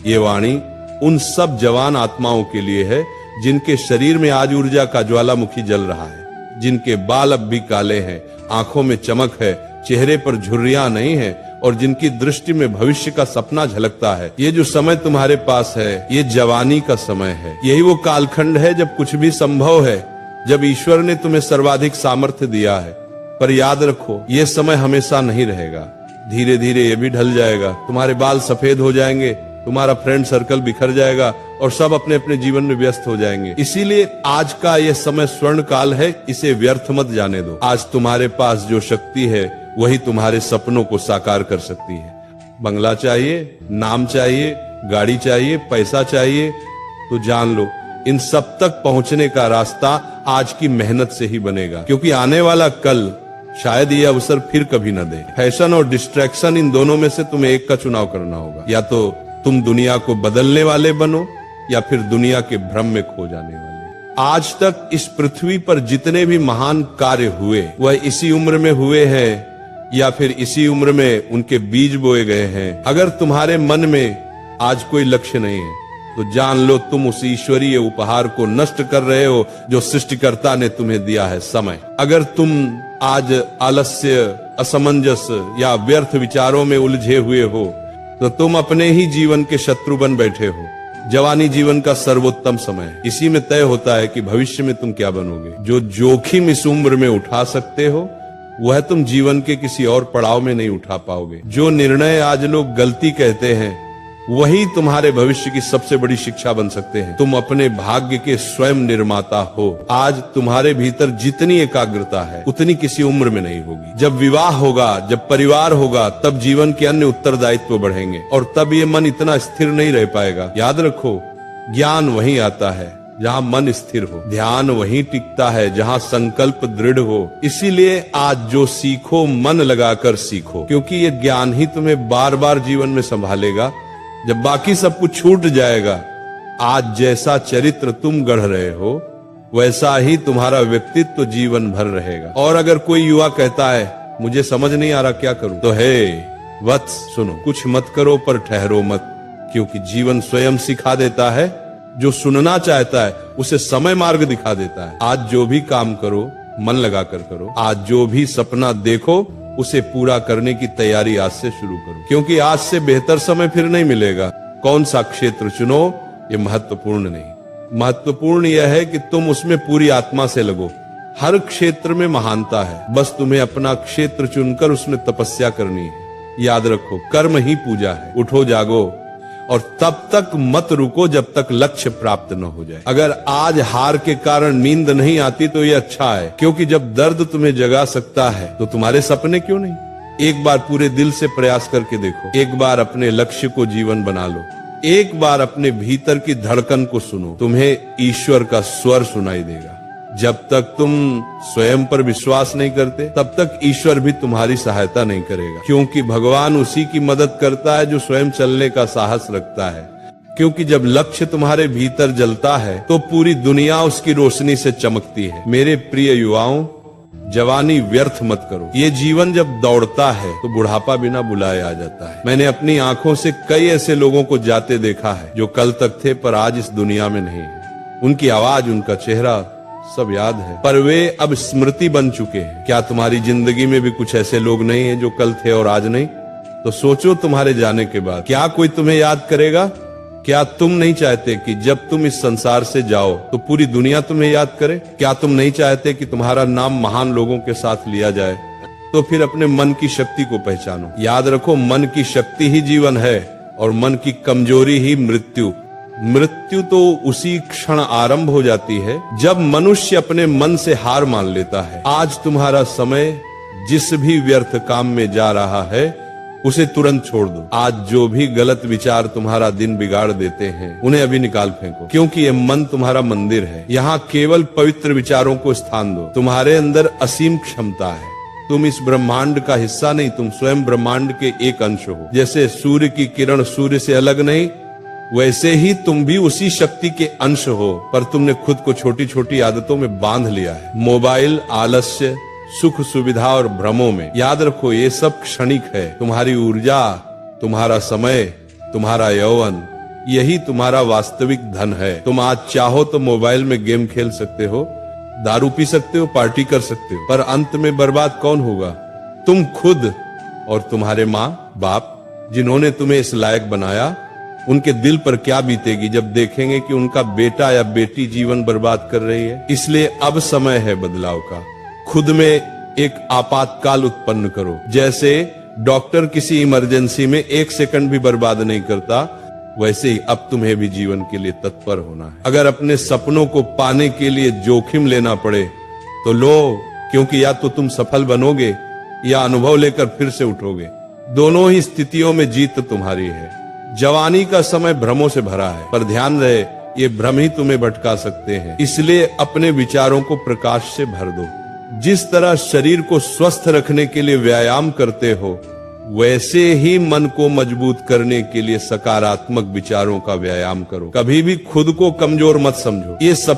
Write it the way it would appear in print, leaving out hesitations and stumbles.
ये वाणी उन सब जवान आत्माओं के लिए है जिनके शरीर में आज ऊर्जा का ज्वालामुखी जल रहा है, जिनके बाल अब भी काले हैं, आंखों में चमक है, चेहरे पर झुर्रियां नहीं है और जिनकी दृष्टि में भविष्य का सपना झलकता है। ये जो समय तुम्हारे पास है, ये जवानी का समय है। यही वो कालखंड है जब कुछ भी संभव है, जब ईश्वर ने तुम्हें सर्वाधिक सामर्थ्य दिया है। पर याद रखो, ये समय हमेशा नहीं रहेगा, धीरे धीरे ये भी ढल जाएगा। तुम्हारे बाल सफेद हो जाएंगे, तुम्हारा फ्रेंड सर्कल बिखर जाएगा और सब अपने अपने जीवन में व्यस्त हो जाएंगे। इसीलिए आज का यह समय स्वर्ण काल है, इसे व्यर्थ मत जाने दो। आज तुम्हारे पास जो शक्ति है वही तुम्हारे सपनों को साकार कर सकती है। बंगला चाहिए, नाम चाहिए, गाड़ी चाहिए, पैसा चाहिए, तो जान लो इन सब तक पहुंचने का रास्ता आज की मेहनत से ही बनेगा, क्योंकि आने वाला कल शायद ये अवसर फिर कभी न दे। फैशन और डिस्ट्रैक्शन, इन दोनों में से तुम्हें एक का चुनाव करना होगा। या तो तुम दुनिया को बदलने वाले बनो या फिर दुनिया के भ्रम में खो जाने वाले। आज तक इस पृथ्वी पर जितने भी महान कार्य हुए वह इसी उम्र में हुए हैं या फिर इसी उम्र में उनके बीज बोए गए हैं। अगर तुम्हारे मन में आज कोई लक्ष्य नहीं है तो जान लो तुम उस ईश्वरीय उपहार को नष्ट कर रहे हो जो सृष्टिकर्ता ने तुम्हें दिया है, समय। अगर तुम आज आलस्य, असमंजस या व्यर्थ विचारों में उलझे हुए हो तो तुम अपने ही जीवन के शत्रु बन बैठे हो। जवानी जीवन का सर्वोत्तम समय है, इसी में तय होता है कि भविष्य में तुम क्या बनोगे। जो जोखिम इस उम्र में उठा सकते हो वह तुम जीवन के किसी और पड़ाव में नहीं उठा पाओगे। जो निर्णय आज लोग गलती कहते हैं वही तुम्हारे भविष्य की सबसे बड़ी शिक्षा बन सकते हैं। तुम अपने भाग्य के स्वयं निर्माता हो। आज तुम्हारे भीतर जितनी एकाग्रता है उतनी किसी उम्र में नहीं होगी। जब विवाह होगा, जब परिवार होगा, तब जीवन के अन्य उत्तरदायित्व बढ़ेंगे और तब ये मन इतना स्थिर नहीं रह पाएगा। याद रखो, ज्ञान वहीं आता है जहाँ मन स्थिर हो, ध्यान वहीं टिकता है जहाँ संकल्प दृढ़ हो। इसीलिए आज जो सीखो मन लगाकर सीखो, क्योंकि ये ज्ञान ही तुम्हें बार बार जीवन में संभालेगा। जब बाकी सब कुछ छूट जाएगा, आज जैसा चरित्र तुम गढ़ रहे हो वैसा ही तुम्हारा व्यक्तित्व जीवन भर रहेगा। और अगर कोई युवा कहता है मुझे समझ नहीं आ रहा क्या करूं, तो हे वत्स सुनो, कुछ मत करो पर ठहरो मत, क्योंकि जीवन स्वयं सिखा देता है। जो सुनना चाहता है उसे समय मार्ग दिखा देता है। आज जो भी काम करो मन लगाकर करो। आज जो भी सपना देखो उसे पूरा करने की तैयारी आज से शुरू करो, क्योंकि आज से बेहतर समय फिर नहीं मिलेगा। कौन सा क्षेत्र चुनो ये महत्वपूर्ण नहीं, महत्वपूर्ण यह है कि तुम उसमें पूरी आत्मा से लगो। हर क्षेत्र में महानता है, बस तुम्हें अपना क्षेत्र चुनकर उसमें तपस्या करनी है। याद रखो, कर्म ही पूजा है। उठो जागो और तब तक मत रुको जब तक लक्ष्य प्राप्त न हो जाए। अगर आज हार के कारण नींद नहीं आती तो ये अच्छा है, क्योंकि जब दर्द तुम्हें जगा सकता है तो तुम्हारे सपने क्यों नहीं। एक बार पूरे दिल से प्रयास करके देखो, एक बार अपने लक्ष्य को जीवन बना लो, एक बार अपने भीतर की धड़कन को सुनो, तुम्हें ईश्वर का स्वर सुनाई देगा। जब तक तुम स्वयं पर विश्वास नहीं करते तब तक ईश्वर भी तुम्हारी सहायता नहीं करेगा, क्योंकि भगवान उसी की मदद करता है जो स्वयं चलने का साहस रखता है। क्योंकि जब लक्ष्य तुम्हारे भीतर जलता है तो पूरी दुनिया उसकी रोशनी से चमकती है। मेरे प्रिय युवाओं, जवानी व्यर्थ मत करो। ये जीवन जब दौड़ता है तो बुढ़ापा बिना बुलाए आ जाता है। मैंने अपनी आंखों से कई ऐसे लोगों को जाते देखा है जो कल तक थे पर आज इस दुनिया में नहीं है। उनकी आवाज, उनका चेहरा सब याद है, पर वे अब स्मृति बन चुके हैं। क्या तुम्हारी जिंदगी में भी कुछ ऐसे लोग नहीं हैं जो कल थे और आज नहीं? तो सोचो, तुम्हारे जाने के बाद क्या कोई तुम्हें याद करेगा? क्या तुम नहीं चाहते कि जब तुम इस संसार से जाओ तो पूरी दुनिया तुम्हें याद करे? क्या तुम नहीं चाहते कि तुम्हारा नाम महान लोगों के साथ लिया जाए? तो फिर अपने मन की शक्ति को पहचानो। याद रखो, मन की शक्ति ही जीवन है और मन की कमजोरी ही मृत्यु। मृत्यु तो उसी क्षण आरंभ हो जाती है जब मनुष्य अपने मन से हार मान लेता है। आज तुम्हारा समय जिस भी व्यर्थ काम में जा रहा है उसे तुरंत छोड़ दो। आज जो भी गलत विचार तुम्हारा दिन बिगाड़ देते हैं उन्हें अभी निकाल फेंको, क्योंकि यह मन तुम्हारा मंदिर है। यहाँ केवल पवित्र विचारों को स्थान दो। तुम्हारे अंदर असीम क्षमता है। तुम इस ब्रह्मांड का हिस्सा नहीं, तुम स्वयं ब्रह्मांड के एक अंश हो। जैसे सूर्य की किरण सूर्य से अलग नहीं, वैसे ही तुम भी उसी शक्ति के अंश हो, पर तुमने खुद को छोटी छोटी आदतों में बांध लिया है। मोबाइल, आलस्य, सुख सुविधा और भ्रमों में। याद रखो, ये सब क्षणिक है। तुम्हारी ऊर्जा, तुम्हारा समय, तुम्हारा यौवन यही तुम्हारा वास्तविक धन है। तुम आज चाहो तो मोबाइल में गेम खेल सकते हो, दारू पी सकते हो, पार्टी कर सकते हो, पर अंत में बर्बाद कौन होगा? तुम खुद और तुम्हारे माँ बाप जिन्होंने तुम्हें इस लायक बनाया। उनके दिल पर क्या बीतेगी जब देखेंगे कि उनका बेटा या बेटी जीवन बर्बाद कर रही है। इसलिए अब समय है बदलाव का। खुद में एक आपातकाल उत्पन्न करो। जैसे डॉक्टर किसी इमरजेंसी में 1 सेकंड भी बर्बाद नहीं करता, वैसे ही अब तुम्हें भी जीवन के लिए तत्पर होना है। अगर अपने सपनों को पाने के लिए जोखिम लेना पड़े तो लो, क्योंकि या तो तुम सफल बनोगे या अनुभव लेकर फिर से उठोगे। दोनों ही स्थितियों में जीत तुम्हारी है। जवानी का समय भ्रमों से भरा है, पर ध्यान रहे ये भ्रम ही तुम्हें भटका सकते हैं। इसलिए अपने विचारों को प्रकाश से भर दो। जिस तरह शरीर को स्वस्थ रखने के लिए व्यायाम करते हो, वैसे ही मन को मजबूत करने के लिए सकारात्मक विचारों का व्यायाम करो। कभी भी खुद को कमजोर मत समझो। ये सब